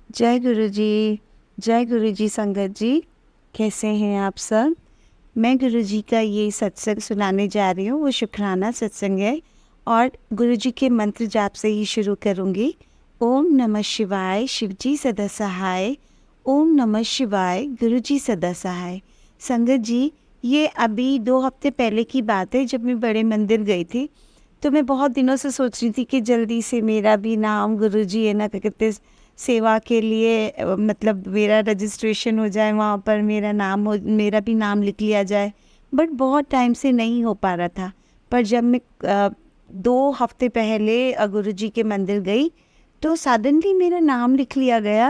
जय गुरु जी संगत जी। कैसे हैं आप सब? मैं गुरु जी का ये सत्संग सुनाने जा रही हूँ। वो शुक्राना सत्संग है और गुरु जी के मंत्र जाप से ही शुरू करूँगी। ओम नमः शिवाय, शिव जी सदा सहाय। ओम नमः शिवाय, गुरु जी सदा सहाय। संगत जी, ये अभी 2 हफ्ते पहले की बात है जब मैं बड़े मंदिर गई थी। तो मैं बहुत दिनों से सोच रही थी कि जल्दी से मेरा भी नाम गुरु जी है ना, क्या कहते, सेवा के लिए मतलब मेरा रजिस्ट्रेशन हो जाए, वहाँ पर मेरा भी नाम लिख लिया जाए। बट बहुत टाइम से नहीं हो पा रहा था। पर जब मैं 2 हफ्ते पहले गुरु जी के मंदिर गई तो सडनली मेरा नाम लिख लिया गया,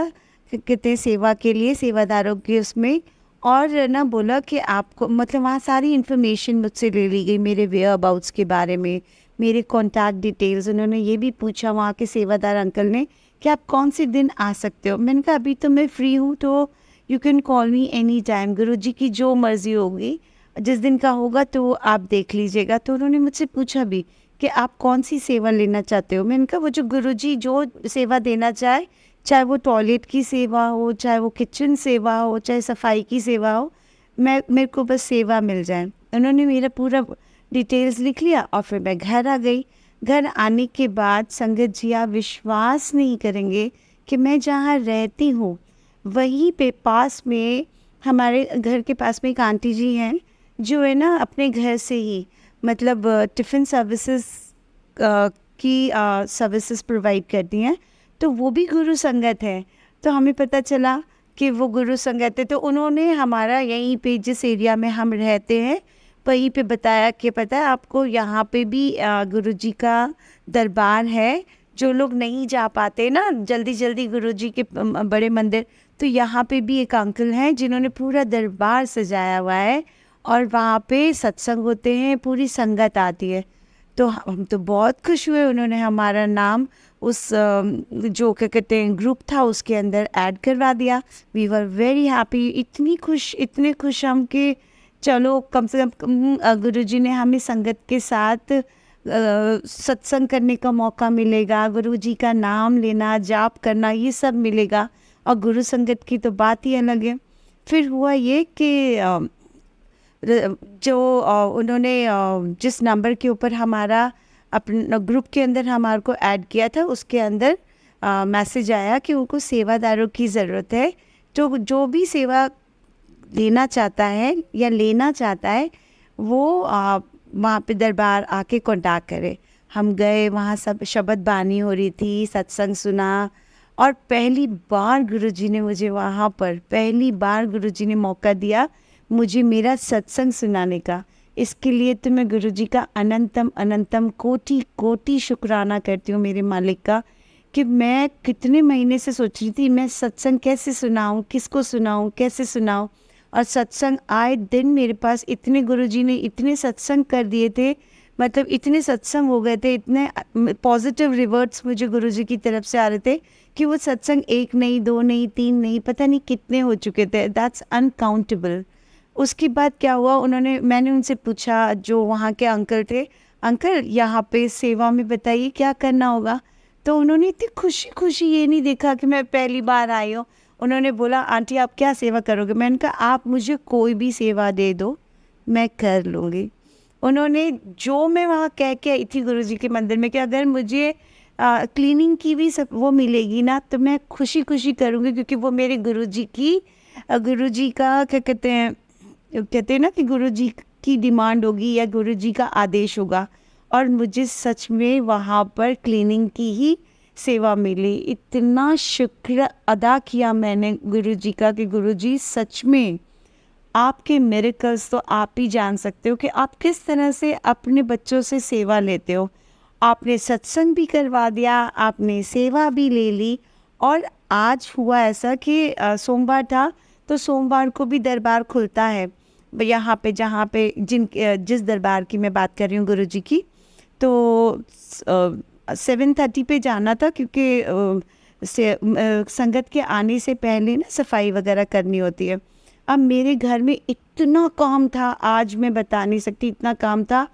कहते सेवा के लिए, सेवादारों के उसमें। और ना बोला कि आपको, मतलब वहाँ सारी इन्फॉर्मेशन मुझसे ले ली गई, मेरे वेयर अबाउट्स के बारे में, मेरे कॉन्टैक्ट डिटेल्स। उन्होंने ये भी पूछा वहाँ के सेवादार अंकल ने कि आप कौन से दिन आ सकते हो। मैंने कहा अभी तो मैं फ्री हूँ, तो you can call me any time, गुरु जी की जो मर्ज़ी होगी, जिस दिन का होगा तो आप देख लीजिएगा। तो उन्होंने मुझसे पूछा भी कि आप कौन सी सेवा लेना चाहते हो। मैंने कहा वो जो गुरु जी जो सेवा देना चाहे वो टॉयलेट की सेवा हो, चाहे वो किचन सेवा हो, चाहे सफाई की सेवा हो, मेरे को बस सेवा मिल जाए। उन्होंने मेरा पूरा डिटेल्स लिख लिया और फिर मैं घर आ गई। घर आने के बाद संगत जी, आप विश्वास नहीं करेंगे कि मैं जहाँ रहती हूँ वहीं पे पास में, हमारे घर के पास में एक आंटी जी हैं जो है ना अपने घर से ही, मतलब टिफ़िन सर्विसेज की सर्विसेज प्रोवाइड करती हैं। तो वो भी गुरु संगत है। तो हमें पता चला कि वो गुरु संगत है। तो उन्होंने हमारा यहीं पे, जिस एरिया में हम रहते हैं, वहीं पे बताया कि पता है आपको, यहाँ पे भी गुरु जी का दरबार है। जो लोग नहीं जा पाते ना जल्दी जल्दी गुरु जी के बड़े मंदिर, तो यहाँ पे भी एक अंकल हैं जिन्होंने पूरा दरबार सजाया हुआ है और वहाँ पे सत्संग होते हैं, पूरी संगत आती है। तो हम तो बहुत खुश हुए। उन्होंने हमारा नाम उस जो क्या कहते हैं ग्रुप था उसके अंदर ऐड करवा दिया। वी वर वेरी हैप्पी, इतने खुश हम कि चलो कम से कम गुरुजी ने हमें संगत के साथ सत्संग करने का मौका मिलेगा, गुरु जी का नाम लेना, जाप करना, ये सब मिलेगा। और गुरु संगत की तो बात ही अलग है। फिर हुआ ये कि जो उन्होंने जिस नंबर के ऊपर हमारा अपने ग्रुप के अंदर हमारे को ऐड किया था, उसके अंदर मैसेज आया कि उनको सेवादारों की ज़रूरत है। तो जो भी सेवा देना चाहता है या लेना चाहता है वो वहाँ पे दरबार आके कांटेक्ट करे। हम गए, वहाँ सब शब्द बानी हो रही थी, सत्संग सुना। और पहली बार गुरुजी ने मुझे वहाँ पर, पहली बार गुरुजी ने मौका दिया मुझे मेरा सत्संग सुनाने का। इसके लिए तो मैं गुरुजी का अनंतम अनंतम कोटि कोटि शुक्राना करती हूँ मेरे मालिक का, कि मैं कितने महीने से सोच रही थी मैं सत्संग कैसे सुनाऊँ, किसको सुनाऊँ, कैसे सुनाऊँ। और सत्संग आए दिन मेरे पास इतने, गुरुजी ने इतने सत्संग कर दिए थे, मतलब इतने सत्संग हो गए थे, इतने पॉजिटिव रिवर्ट्स मुझे गुरुजी की तरफ से आ रहे थे कि वो सत्संग 1 नहीं, 2 नहीं, 3 नहीं, पता नहीं कितने हो चुके थे। That's uncountable. उसके बाद क्या हुआ, मैंने उनसे पूछा, जो वहाँ के अंकल थे, अंकल यहाँ पे सेवा में बताइए क्या करना होगा। तो उन्होंने इतनी खुशी खुशी ये नहीं देखा कि मैं पहली बार आई हूँ। उन्होंने बोला आंटी आप क्या सेवा करोगे। मैंने कहा आप मुझे कोई भी सेवा दे दो, मैं कर लूँगी। उन्होंने, जो मैं वहाँ कह के आई थी गुरुजी के मंदिर में कि अगर मुझे क्लीनिंग की भी सब वो मिलेगी ना तो मैं खुशी खुशी करूँगी, क्योंकि वो मेरे गुरुजी का क्या कहते हैं ना कि गुरुजी की डिमांड होगी या गुरुजी का आदेश होगा। और मुझे सच में वहाँ पर क्लीनिंग की ही सेवा मिली। इतना शुक्र अदा किया मैंने गुरुजी का कि गुरुजी सच में, आपके मिरेकल्स तो आप ही जान सकते हो कि आप किस तरह से अपने बच्चों से सेवा लेते हो। आपने सत्संग भी करवा दिया, आपने सेवा भी ले ली। और आज हुआ ऐसा कि सोमवार था, तो सोमवार को भी दरबार खुलता है यहाँ पे, जहाँ पे जिस दरबार की मैं बात कर रही हूँ गुरुजी की। तो 7:30 पे जाना था, क्योंकि संगत के आने से पहले ना सफाई वगैरह करनी होती है। अब मेरे घर में इतना काम था, आज मैं बता नहीं सकती, इतना काम था।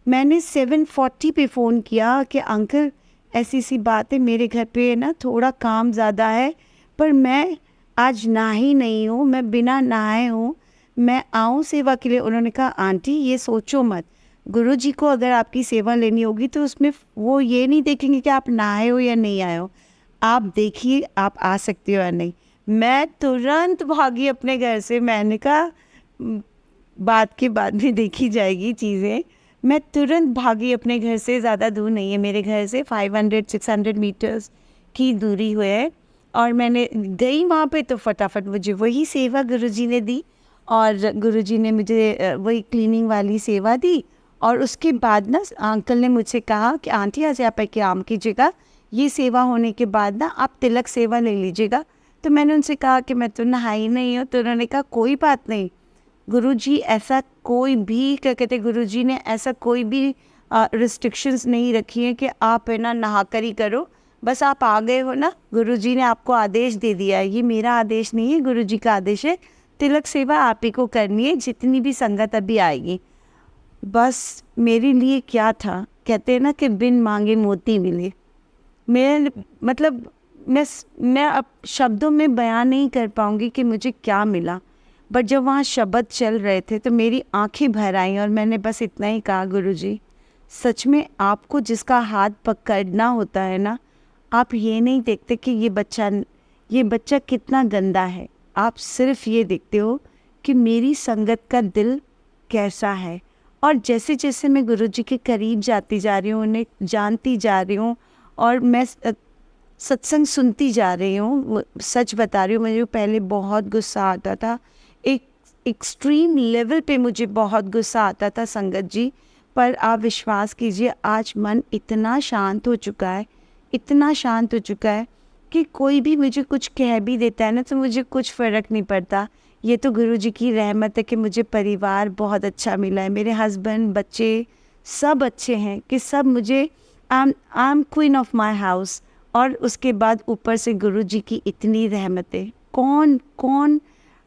मैंने 7:40 पे फ़ोन किया कि अंकल ऐसी सी बात है, मेरे घर पे ना थोड़ा काम ज़्यादा है, पर मैं आज नहाई नहीं हूँ, मैं बिना नहाए हूँ, मैं आऊँ सेवा के लिए। उन्होंने कहा आंटी ये सोचो मत, गुरुजी को अगर आपकी सेवा लेनी होगी तो उसमें वो ये नहीं देखेंगे कि आप नहाए हो या नहीं आए हो, आप देखिए आप आ सकते हो या नहीं। मैं तुरंत भागी अपने घर से। मैंने कहा बात के बाद में देखी जाएगी चीज़ें। मैं तुरंत भागी अपने घर से, ज़्यादा दूर नहीं है मेरे घर से, 500-600 मीटर्स की दूरी हुई है। और मैंने गई वहाँ पे तो फटाफट मुझे वही सेवा गुरुजी ने दी, और गुरुजी ने मुझे वही क्लीनिंग वाली सेवा दी। और उसके बाद ना अंकल ने मुझे कहा कि आंटी आज आप एक काम कीजिएगा, ये सेवा होने के बाद ना आप तिलक सेवा ले लीजिएगा। तो मैंने उनसे कहा कि मैं तो नहाई नहीं हूँ। तो उन्होंने कहा कोई बात नहीं, गुरुजी ऐसा कोई भी, क्या कहते हैं, गुरुजी ने ऐसा कोई भी रिस्ट्रिक्शंस नहीं रखी हैं कि आप है ना नहा कर ही करो, बस आप आ गए हो ना, गुरुजी ने आपको आदेश दे दिया है। ये मेरा आदेश नहीं है, गुरुजी का आदेश है, तिलक सेवा आप ही को करनी है, जितनी भी संगत अभी आएगी। बस मेरे लिए क्या था, कहते हैं ना कि बिन मांगे मोती मिले। मैं मतलब मैं अब शब्दों में बयान नहीं कर पाऊँगी कि मुझे क्या मिला। बट जब वहाँ शब्द चल रहे थे तो मेरी आंखें भर आईं और मैंने बस इतना ही कहा, गुरुजी सच में आपको जिसका हाथ पकड़ना होता है ना, आप ये नहीं देखते कि ये बच्चा कितना गंदा है, आप सिर्फ ये देखते हो कि मेरी संगत का दिल कैसा है। और जैसे जैसे मैं गुरुजी के करीब जाती जा रही हूँ, उन्हें जानती जा रही हूँ, और मैं सत्संग सुनती जा रही हूँ, सच बता रही हूँ, मुझे पहले बहुत गुस्सा आता था, एक एक्सट्रीम लेवल पे मुझे बहुत गुस्सा आता था संगत जी। पर आप विश्वास कीजिए, आज मन इतना शांत हो चुका है, इतना शांत हो चुका है कि कोई भी मुझे कुछ कह भी देता है ना तो मुझे कुछ फ़र्क नहीं पड़ता। ये तो गुरुजी की रहमत है कि मुझे परिवार बहुत अच्छा मिला है, मेरे हस्बैंड, बच्चे सब अच्छे हैं, कि सब मुझे I am queen of my house. और उसके बाद ऊपर से गुरुजी की इतनी रहमतें, कौन कौन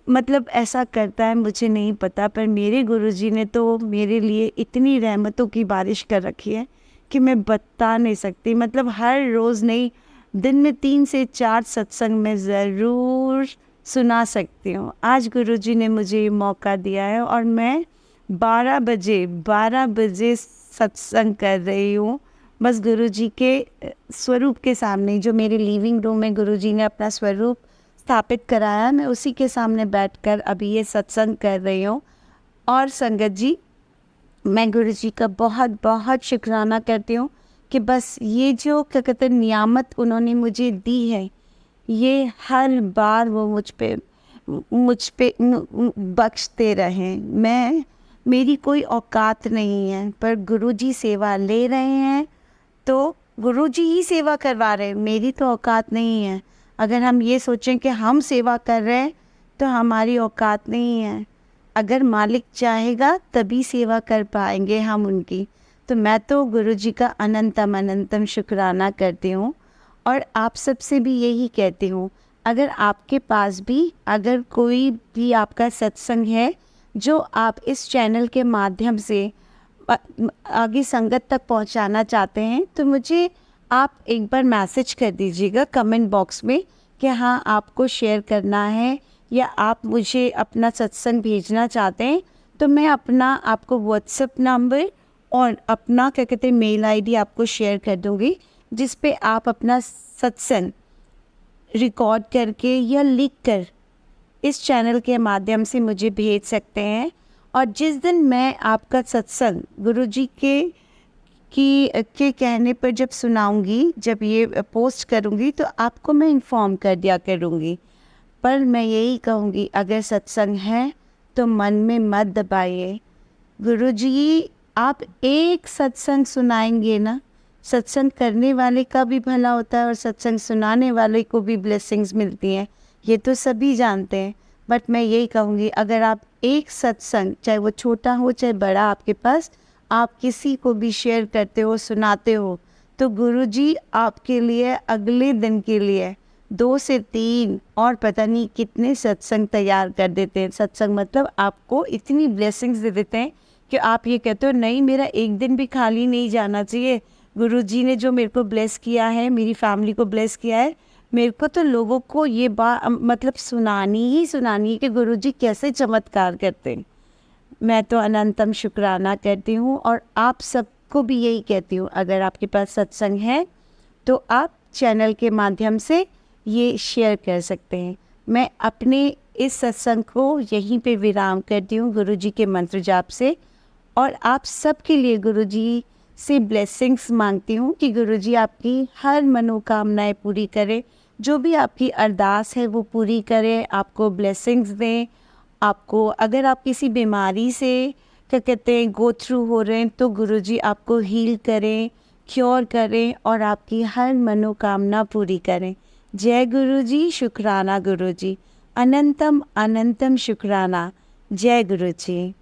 मतलब ऐसा करता है मुझे नहीं पता, पर मेरे गुरुजी ने तो मेरे लिए इतनी रहमतों की बारिश कर रखी है कि मैं बता नहीं सकती। मतलब हर रोज़ नहीं, दिन में 3 से 4 सत्संग मैं ज़रूर सुना सकती हूँ। आज गुरुजी ने मुझे ये मौका दिया है और मैं 12 बजे सत्संग कर रही हूँ, बस गुरुजी के स्वरूप के सामने। जो मेरे लिविंग रूम में गुरुजी ने अपना स्वरूप स्थापित कराया, मैं उसी के सामने बैठकर अभी ये सत्संग कर रही हूँ। और संगत जी, मैं गुरुजी का बहुत बहुत शुक्राना करती हूँ कि बस ये जो क्या कहते हैं नियामत उन्होंने मुझे दी है, ये हर बार वो मुझ पे बख्शते रहें। मेरी कोई औकात नहीं है, पर गुरुजी सेवा ले रहे हैं तो गुरुजी ही सेवा करवा रहे हैं, मेरी तो औकात नहीं है। अगर हम ये सोचें कि हम सेवा कर रहे हैं तो हमारी औकात नहीं है। अगर मालिक चाहेगा तभी सेवा कर पाएंगे हम उनकी। तो मैं तो गुरुजी का अनंतम अनंतम शुक्राना करती हूँ। और आप सबसे भी यही कहती हूँ, अगर आपके पास भी अगर कोई भी आपका सत्संग है जो आप इस चैनल के माध्यम से आगे संगत तक पहुंचाना चाहते हैं, तो मुझे आप एक बार मैसेज कर दीजिएगा कमेंट बॉक्स में कि हाँ आपको शेयर करना है या आप मुझे अपना सत्संग भेजना चाहते हैं। तो मैं अपना आपको व्हाट्सएप नंबर और अपना क्या कहते हैं मेल आईडी आपको शेयर कर दूँगी, जिस पे आप अपना सत्संग रिकॉर्ड करके या लिख कर इस चैनल के माध्यम से मुझे भेज सकते हैं। और जिस दिन मैं आपका सत्संग गुरुजी के कहने पर जब सुनाऊंगी, जब ये पोस्ट करूंगी, तो आपको मैं इन्फॉर्म कर दिया करूंगी। पर मैं यही कहूँगी, अगर सत्संग है तो मन में मत दबाइए। गुरुजी आप एक सत्संग सुनाएंगे ना, सत्संग करने वाले का भी भला होता है और सत्संग सुनाने वाले को भी ब्लेसिंग्स मिलती हैं, ये तो सभी जानते हैं। बट मैं यही कहूँगी, अगर आप एक सत्संग, चाहे वो छोटा हो चाहे बड़ा, आपके पास आप किसी को भी शेयर करते हो, सुनाते हो, तो गुरुजी आपके लिए अगले दिन के लिए 2 से 3 और पता नहीं कितने सत्संग तैयार कर देते हैं। सत्संग मतलब आपको इतनी ब्लेसिंग्स दे देते हैं कि आप ये कहते हो नहीं, मेरा एक दिन भी खाली नहीं जाना चाहिए। गुरुजी ने जो मेरे को ब्लेस किया है, मेरी फैमिली को ब्लेस किया है, मेरे को तो लोगों को ये मतलब सुनानी है कि गुरुजी कैसे चमत्कार करते हैं। मैं तो अनंतम शुक्राना करती हूँ और आप सबको भी यही कहती हूँ, अगर आपके पास सत्संग है तो आप चैनल के माध्यम से ये शेयर कर सकते हैं। मैं अपने इस सत्संग को यहीं पे विराम करती हूँ गुरुजी के मंत्र जाप से, और आप सबके लिए गुरुजी से ब्लेसिंग्स मांगती हूँ कि गुरुजी आपकी हर मनोकामनाएं पूरी करें, जो भी आपकी अरदास है वो पूरी करें, आपको ब्लेसिंग्स दें। आपको अगर आप किसी बीमारी से क्या कहते हैं गो थ्रू हो रहे हैं तो गुरुजी आपको हील करें, क्योर करें और आपकी हर मनोकामना पूरी करें। जय गुरुजी, शुक्राना गुरुजी, अनंतम अनंतम शुक्राना। जय गुरुजी।